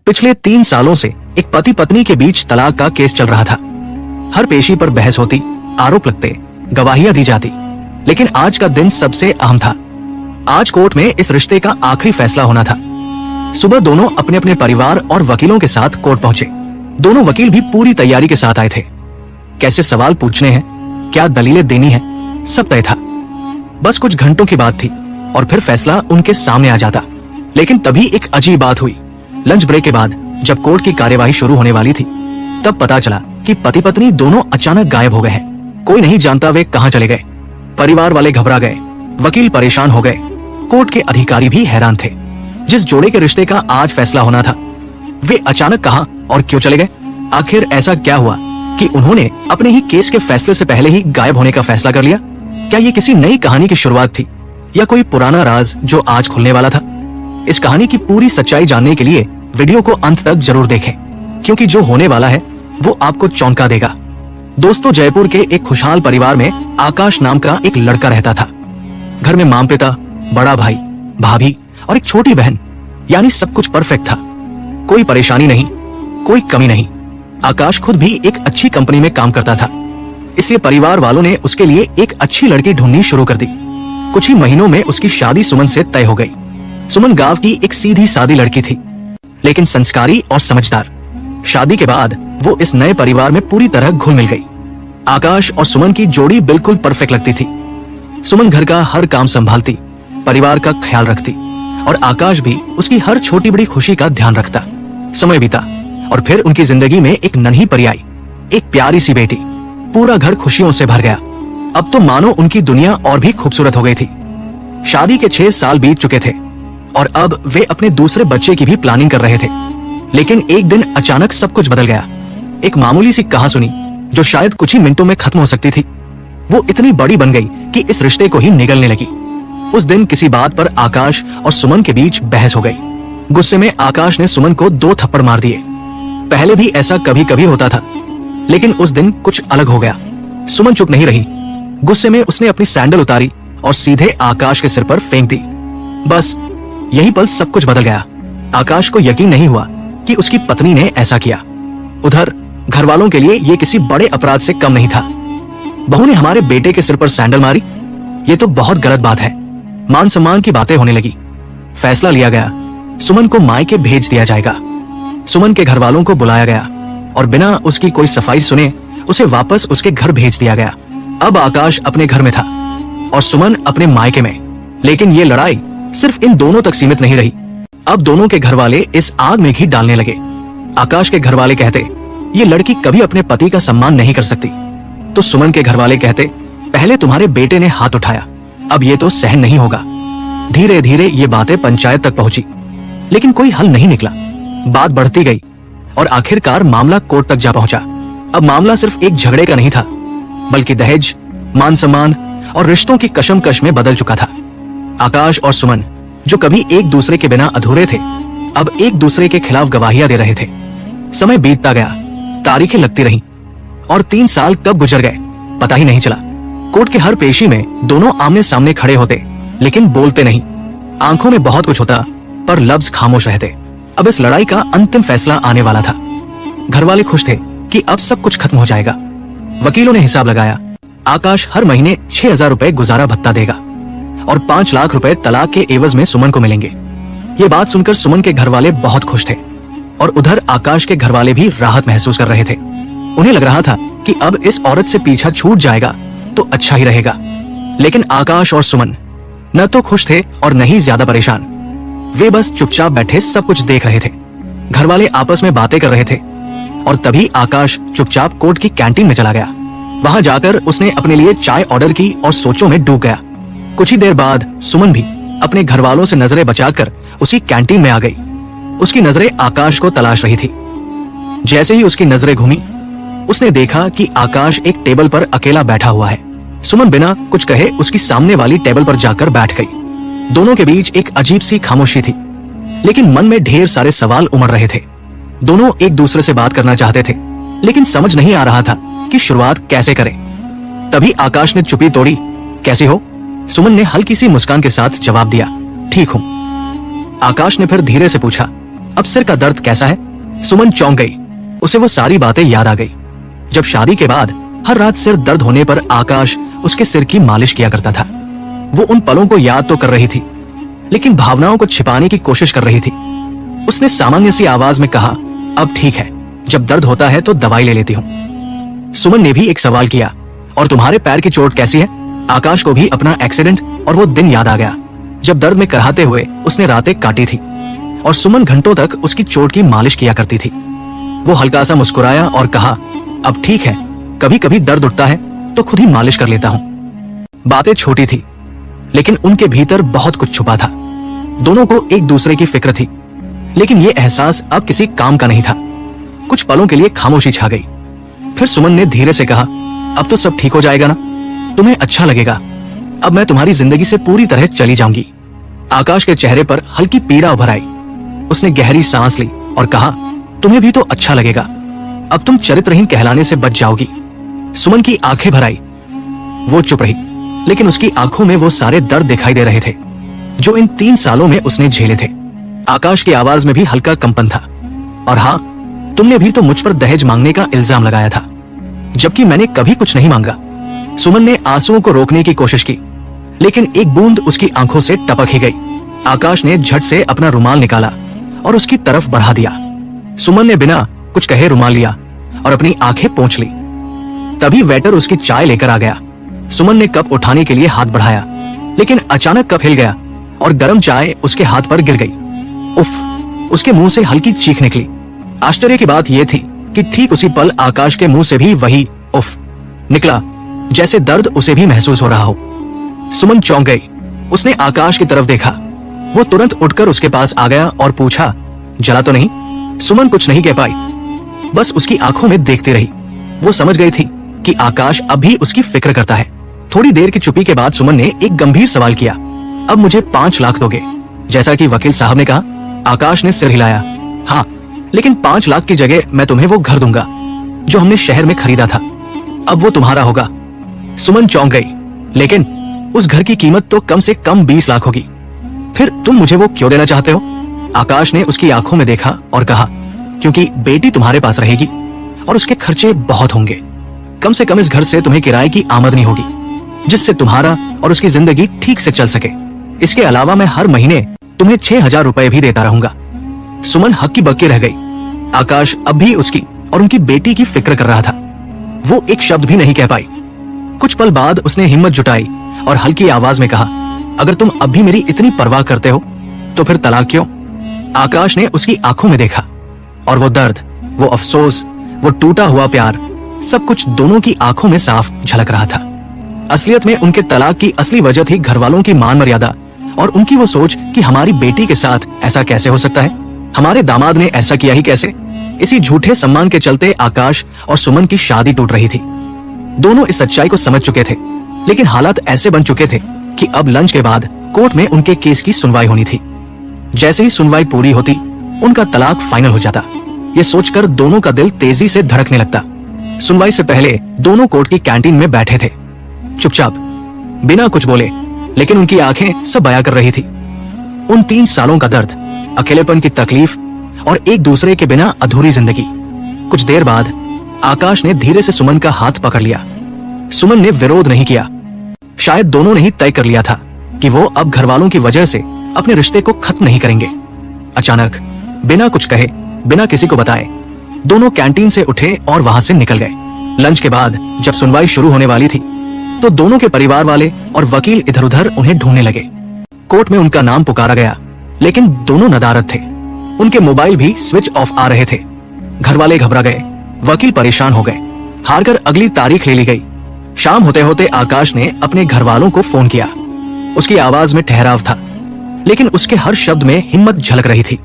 पिछले 3 सालों से एक पति पत्नी के बीच तलाक का केस चल रहा था। हर पेशी पर बहस होती, आरोप लगते, गवाहियां दी जाती, लेकिन आज का दिन सबसे अहम था। आज कोर्ट में इस रिश्ते का आखिरी फैसला होना था। सुबह दोनों अपने अपने परिवार और वकीलों के साथ कोर्ट पहुंचे। दोनों वकील भी पूरी तैयारी के साथ आए थे। कैसे सवाल पूछने हैं, क्या दलीलें देनी है, सब तय था। बस कुछ घंटों की बात थी और फिर फैसला उनके सामने आ जाता। लेकिन तभी एक अजीब बात हुई। लंच ब्रेक के बाद जब कोर्ट की कार्यवाही शुरू होने वाली थी, तब पता चला कि पति पत्नी दोनों अचानक गायब हो गए हैं। कोई नहीं जानता वे कहां चले गए। परिवार वाले घबरा गए, वकील परेशान हो गए, कोर्ट के अधिकारी भी हैरान थे। जिस जोड़े के रिश्ते का आज फैसला होना था, वे अचानक कहां और क्यों चले गए? आखिर ऐसा क्या हुआ कि उन्होंने अपने ही केस के फैसले से पहले ही गायब होने का फैसला कर लिया? क्या ये किसी नई कहानी की शुरुआत थी या कोई पुराना राज जो आज खुलने वाला था? इस कहानी की पूरी सच्चाई जानने के लिए वीडियो को अंत तक जरूर देखें, क्योंकि जो होने वाला है वो आपको चौंका देगा। दोस्तों, जयपुर के एक खुशहाल परिवार में आकाश नाम का एक लड़का रहता था। घर में मां पिता, बड़ा भाई, भाभी और एक छोटी बहन, यानी सब कुछ परफेक्ट था। कोई परेशानी नहीं, कोई कमी नहीं। आकाश खुद भी एक अच्छी कंपनी में काम करता था, इसलिए परिवार वालों ने उसके लिए एक अच्छी लड़की ढूंढनी शुरू कर दी। कुछ ही महीनों में उसकी शादी सुमन से तय हो गई। सुमन गांव की एक सीधी सादी लड़की थी, लेकिन संस्कारी और समझदार। शादी के बाद वो इस नए परिवार में पूरी तरह घुल मिल गई। आकाश और सुमन की जोड़ी बिल्कुल परफेक्ट लगती थी। सुमन घर का हर काम संभालती, परिवार का ख्याल रखती और आकाश भी उसकी हर छोटी बड़ी खुशी का ध्यान रखता। समय बीता और फिर उनकी जिंदगी में एक नन्ही परी आई, एक प्यारी सी बेटी। पूरा घर खुशियों से भर गया। अब तो मानो उनकी दुनिया और भी खूबसूरत हो गई थी। शादी के 6 साल बीत चुके थे और अब वे अपने दूसरे बच्चे की भी प्लानिंग कर रहे थे। लेकिन एक दिन अचानक सब कुछ बदल गया। एक मामूली सी कहासुनी जो शायद कुछ ही मिनटों में खत्म हो सकती थी, वो इतनी बड़ी बन गई कि इस रिश्ते को ही निगलने लगी। उस दिन किसी बात पर आकाश और सुमन के बीच बहस हो गई। गुस्से में आकाश ने सुमन को 2 थप्पड़ मार दिए। पहले भी ऐसा कभी कभी होता था, लेकिन उस दिन कुछ अलग हो गया। सुमन चुप नहीं रही। गुस्से में उसने अपनी सैंडल उतारी और सीधे आकाश के सिर पर फेंक दी। बस यही पल सब कुछ बदल गया। आकाश को यकीन नहीं हुआ कि उसकी पत्नी ने ऐसा किया। उधर घर वालों के लिए ये किसी बड़े अपराध से कम नहीं था। बहू ने हमारे बेटे के सिर पर सैंडल मारी, ये तो बहुत गलत बात है। मान सम्मान की बातें होने लगी। फैसला लिया गया, सुमन को मायके भेज दिया जाएगा। सुमन के घर वालों को बुलाया गया और बिना उसकी कोई सफाई सुने उसे वापस उसके घर भेज दिया गया। अब आकाश अपने घर में था और सुमन अपने मायके में। लेकिन ये लड़ाई सिर्फ इन दोनों तक सीमित नहीं रही। अब दोनों के घर वाले इस आग में घी डालने लगे। आकाश के घर वाले कहते, ये लड़की कभी अपने पति का सम्मान नहीं कर सकती। तो सुमन के घर वाले कहते, पहले तुम्हारे बेटे ने हाथ उठाया, अब ये तो सहन नहीं होगा। धीरे धीरे ये बातें पंचायत तक पहुंची, लेकिन कोई हल नहीं निकला। बात बढ़ती गई और आखिरकार मामला कोर्ट तक जा पहुंचा। अब मामला सिर्फ एक झगड़े का नहीं था, बल्कि दहेज, मान सम्मान और रिश्तों की कशमकश में बदल चुका था। आकाश और सुमन, जो कभी एक दूसरे के बिना अधूरे थे, अब एक दूसरे के खिलाफ गवाहियां दे रहे थे। समय बीतता गया, तारीखें लगती रहीं और 3 साल कब गुजर गए पता ही नहीं चला। कोर्ट के हर पेशी में दोनों आमने सामने खड़े होते, लेकिन बोलते नहीं। आंखों में बहुत कुछ होता, पर लफ्ज खामोश रहते। अब इस लड़ाई का अंतिम फैसला आने वाला था। घर वाले खुश थे कि अब सब कुछ खत्म हो जाएगा। वकीलों ने हिसाब लगाया, आकाश हर महीने 6,000 रुपए गुजारा भत्ता देगा और 5 लाख रुपए तलाक के एवज में सुमन को मिलेंगे। ये बात सुनकर सुमन के घर वाले बहुत खुश थे और उधर आकाश के घर वाले भी राहत महसूस कर रहे थे। उन्हें लग रहा था कि अब इस औरत से पीछा छूट जाएगा तो अच्छा ही रहेगा। लेकिन आकाश और सुमन न तो खुश थे और न ही ज्यादा परेशान। वे बस चुपचाप बैठे सब कुछ देख रहे थे। घर वाले आपस में बातें कर रहे थे और तभी आकाश चुपचाप कोर्ट की कैंटीन में चला गया। वहां जाकर उसने अपने लिए चाय ऑर्डर की और सोचों में डूब गया। कुछ ही देर बाद सुमन भी अपने घर वालों से नजरें बचाकर उसी कैंटीन में आ गई। उसकी नजरें आकाश को तलाश रही थी। जैसे ही उसकी नजरें घूमी, उसने देखा कि आकाश एक टेबल पर अकेला बैठा हुआ है। सुमन बिना कुछ कहे उसकी सामने वाली टेबल पर जाकर बैठ गई। दोनों के बीच एक अजीब सी खामोशी थी, लेकिन मन में ढेर सारे सवाल उमड़ रहे थे। दोनों एक दूसरे से बात करना चाहते थे, लेकिन समझ नहीं आ रहा था कि शुरुआत कैसे करें। तभी आकाश ने चुप्पी तोड़ी, कैसे हो? सुमन ने हल्की सी मुस्कान के साथ जवाब दिया, ठीक हूं। आकाश ने फिर धीरे से पूछा, अब सिर का दर्द कैसा है? सुमन चौंक गई। उसे वो सारी बातें याद आ गई। जब शादी के बाद हर रात सिर दर्द होने पर आकाश उसके सिर की मालिश किया करता था। वो उन पलों को याद तो कर रही थी, लेकिन भावनाओं को छिपाने की कोशिश कर रही थी। उसने सामान्य सी आवाज में कहा, अब ठीक है, जब दर्द होता है तो दवाई ले लेती हूँ। सुमन ने भी एक सवाल किया, और तुम्हारे पैर की चोट कैसी है? आकाश को भी अपना एक्सीडेंट और वो दिन याद आ गया जब दर्द में कराहते हुए उसने रातें काटी थी और सुमन घंटों तक उसकी चोट की मालिश किया करती थी। वो हल्का सा मुस्कुराया और कहा, अब ठीक है, कभी कभी दर्द उठता है तो खुद ही मालिश कर लेता हूँ। बातें छोटी थी, लेकिन उनके भीतर बहुत कुछ छुपा था। दोनों को एक दूसरे की फिक्र थी, लेकिन ये एहसास अब किसी काम का नहीं था। कुछ पलों के लिए खामोशी छा गई। फिर सुमन ने धीरे से कहा, अब तो सब ठीक हो जाएगा ना? तुम्हें अच्छा लगेगा। अब मैं तुम्हारी जिंदगी से पूरी तरह चली जाऊंगी। आकाश के चेहरे पर हल्की पीड़ा उभर आई। उसने गहरी सांस ली और कहा, तुम्हें भी तो अच्छा लगेगा। अब तुम चरित्रहीन कहलाने से बच जाओगी। सुमन की आंखें भर आई। वो चुप रही, लेकिन उसकी आंखों में वो सारे दर्द दिखाई दे रहे थे जो इन 3 सालों में उसने झेले थे। आकाश की आवाज में भी हल्का कंपन था। और हाँ, तुमने भी तो मुझ पर दहेज मांगने का इल्जाम लगाया था, जबकि मैंने कभी कुछ नहीं मांगा। सुमन ने आंसुओं को रोकने की कोशिश की, लेकिन एक बूंद उसकी आंखों से टपक ही गई। आकाश ने झट से अपना रुमाल निकाला और उसकी तरफ बढ़ा दिया। सुमन ने बिना कुछ कहे रुमाल लिया और अपनी आंखें पोंछ ली। तभी वेटर उसकी चाय लेकर आ गया। सुमन ने कप उठाने के लिए हाथ बढ़ाया, लेकिन अचानक कप हिल गया और गर्म चाय उसके हाथ पर गिर गई। उफ! उसके मुंह से हल्की चीख निकली। आश्चर्य की बात यह थी कि ठीक उसी पल आकाश के मुंह से भी वही उफ निकला, जैसे दर्द उसे भी महसूस हो रहा हो। सुमन चौंक गई। उसने आकाश की तरफ देखा। वो तुरंत उठकर उसके पास आ गया और पूछा, जला तो नहीं? सुमन कुछ नहीं कह पाई, बस उसकी आंखों में देखती रही। वो समझ गई थी कि आकाश अब भी उसकी फिक्र करता है। थोड़ी देर की चुप्पी के बाद सुमन ने एक गंभीर सवाल किया, अब मुझे 5 लाख दोगे, जैसा कि वकील साहब ने कहा? आकाश ने सिर हिलाया। हाँ, लेकिन 5 लाख की जगह मैं तुम्हें वो घर दूंगा जो हमने शहर में खरीदा था। अब वो तुम्हारा होगा। सुमन चौंक गई, लेकिन उस घर की कीमत तो कम से कम 20 लाख होगी। फिर तुम मुझे वो क्यों देना चाहते हो? आकाश ने उसकी आंखों में देखा और कहा, क्योंकि बेटी तुम्हारे पास रहेगी और उसके खर्चे बहुत होंगे। कम से कम इस घर से तुम्हें किराए की आमदनी होगी, जिससे तुम्हारा और उसकी जिंदगी ठीक से चल सके। इसके अलावा मैं हर महीने तुम्हें 6,000 रुपए भी देता रहूंगा। सुमन हक्की बक्की रह गई। आकाश अब भी उसकी और उनकी बेटी की फिक्र कर रहा था। वो एक शब्द भी नहीं कह पाई। कुछ पल बाद उसने हिम्मत जुटाई और हल्की आवाज में कहा, अगर तुम अब भी मेरी इतनी परवाह करते हो तो फिर तलाक क्यों? आकाश ने उसकी आंखों में देखा और वो दर्द, वो अफसोस, वो टूटा हुआ प्यार, सब कुछ दोनों की आंखों में साफ झलक रहा था। असलियत में उनके तलाक की असली वजह थी घर वालों की मान मर्यादा और उनकी वो सोच कि हमारी बेटी के साथ ऐसा कैसे हो सकता है, हमारे दामाद ने ऐसा किया ही कैसे। इसी झूठे सम्मान के चलते आकाश और सुमन की शादी टूट रही थी। दोनों इस सच्चाई को समझ चुके थे, लेकिन हालात ऐसे बन चुके थे कि अब लंच के बाद कोर्ट में उनके केस की सुनवाई होनी थी। जैसे ही सुनवाई पूरी होती, उनका तलाक फाइनल हो जाता। ये सोचकर दोनों का दिल तेजी से धड़कने लगता। सुनवाई से पहले दोनों कोर्ट की कैंटीन में बैठे थे, चुपचाप, बिना कुछ बोले, लेकिन उनकी आंखें सब बयां कर रही थी। उन 3 सालों का दर्द, अकेलेपन की तकलीफ और एक दूसरे के बिना अधूरी जिंदगी। कुछ देर बाद आकाश ने धीरे से सुमन का हाथ पकड़ लिया। सुमन ने विरोध नहीं किया। शायद दोनों ने ही तय कर लिया था कि वो अब घर वालों की वजह से अपने रिश्ते को खत्म नहीं करेंगे। अचानक, बिना कुछ कहे, बिना किसी को बताए, दोनों कैंटीन से उठे और वहां से निकल गए। लंच के बाद जब सुनवाई शुरू होने वाली थी, तो दोनों के परिवार वाले और वकील इधर उधर उन्हें ढूंढने लगे। कोर्ट में उनका नाम पुकारा गया, लेकिन दोनों नदारद थे। उनके मोबाइल भी स्विच ऑफ आ रहे थे। घर वाले घबरा गए, वकील परेशान हो गए। हारकर अगली तारीख ले ली गई। शाम होते होते आकाश ने अपने घर वालों को फोन किया। उसकी आवाज में ठहराव था, लेकिन उसके हर शब्द में हिम्मत झलक रही थी।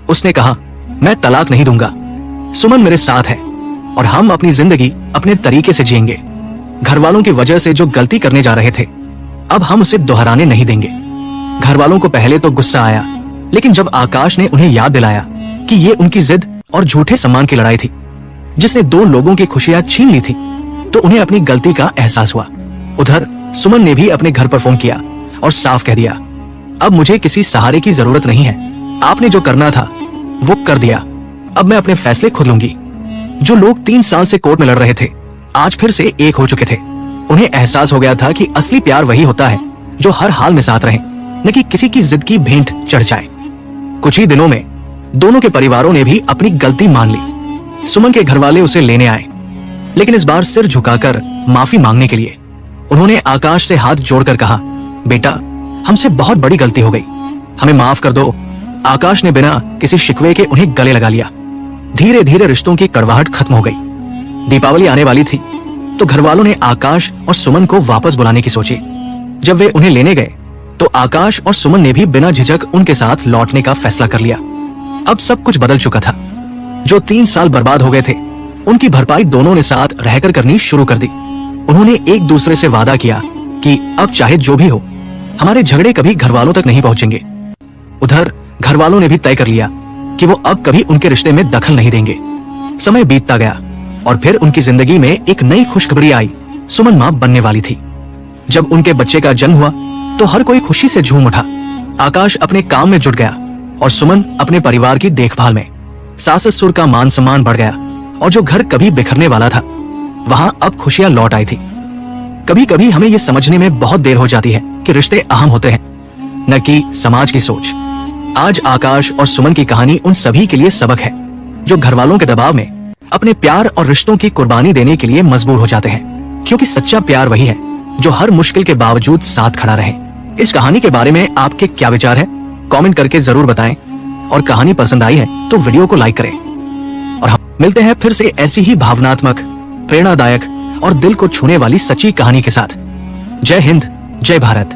उसने कहा, मैं तलाक नहीं दूंगा। सुमन मेरे साथ है और हम अपनी जिंदगी अपने तरीके से जिएंगे। घर वालों की वजह से जो गलती करने जा रहे थे, अब हम उसे दोहराने नहीं देंगे। घर वालों को पहले तो गुस्सा आया, लेकिन जब आकाश ने उन्हें याद दिलाया कि ये उनकी जिद और झूठे सम्मान की लड़ाई थी, जिसने 2 लोगों की खुशियां छीन ली थी, तो उन्हें अपनी गलती का एहसास हुआ। उधर सुमन ने भी अपने घर पर फोन किया और साफ कह दिया, अब मुझे किसी सहारे की जरूरत नहीं है। आपने जो करना था वो कर दिया। अब मैं अपने फैसले खुद लूंगी। जो लोग 3 साल से कोर्ट में लड़ रहे थे आज फिर से एक हो चुके थे। उन्हें एहसास हो गया था कि असली प्यार वही होता है जो हर हाल में साथ रहे, न कि किसी की जिद की भेंट चढ़ जाए। कुछ ही दिनों में दोनों के परिवारों ने भी अपनी गलती मान ली। सुमन के घर वाले उसे लेने आए, लेकिन इस बार सिर झुकाकर माफी मांगने के लिए। उन्होंने आकाश से हाथ जोड़कर कहा, बेटा हमसे बहुत बड़ी गलती हो गई, हमें माफ कर दो। आकाश ने बिना किसी शिकवे के उन्हें गले लगा लिया। धीरे धीरे रिश्तों की कड़वाहट खत्म हो गई। दीपावली आने वाली थी तो घर वालों ने आकाश और सुमन को वापस बुलाने की सोची। जब वे उन्हें लेने गए तो आकाश और सुमन ने भी बिना झिझक उनके साथ लौटने का फैसला कर लिया। अब सब कुछ बदल चुका था। जो 3 साल बर्बाद हो गए थे उनकी भरपाई दोनों ने साथ रहकर करनी शुरू कर दी। उन्होंने एक दूसरे से वादा किया कि अब चाहे जो भी हो हमारे झगड़े कभी घर वालों तक नहीं पहुंचेंगे। उधर घर वालों ने भी तय कर लिया कि वो अब कभी उनके रिश्ते में दखल नहीं देंगे। समय बीतता गया और फिर उनकी जिंदगी में एक नई खुशखबरी आई। सुमन मां बनने वाली थी। जब उनके बच्चे का जन्म हुआ तो हर कोई खुशी से झूम उठा। आकाश अपने काम में जुट गया और सुमन अपने परिवार की देखभाल में। सास ससुर का मान सम्मान बढ़ गया और जो घर कभी बिखरने वाला था वहां अब खुशियां लौट आई थी। कभी कभी हमें ये समझने में बहुत देर हो जाती है कि रिश्ते अहम होते हैं, न कि समाज की सोच। आज आकाश और सुमन की कहानी उन सभी के लिए सबक है जो घर वालों के दबाव में अपने प्यार और रिश्तों की कुर्बानी देने के लिए मजबूर हो जाते हैं, क्योंकि सच्चा प्यार वही है जो हर मुश्किल के बावजूद साथ खड़ा रहे। इस कहानी के बारे में आपके क्या विचार है? कमेंट करके जरूर बताएं और कहानी पसंद आई है तो वीडियो को लाइक करें। और हम मिलते हैं फिर से ऐसी ही भावनात्मक, प्रेरणादायक और दिल को छूने वाली सच्ची कहानी के साथ। जय हिंद, जय भारत।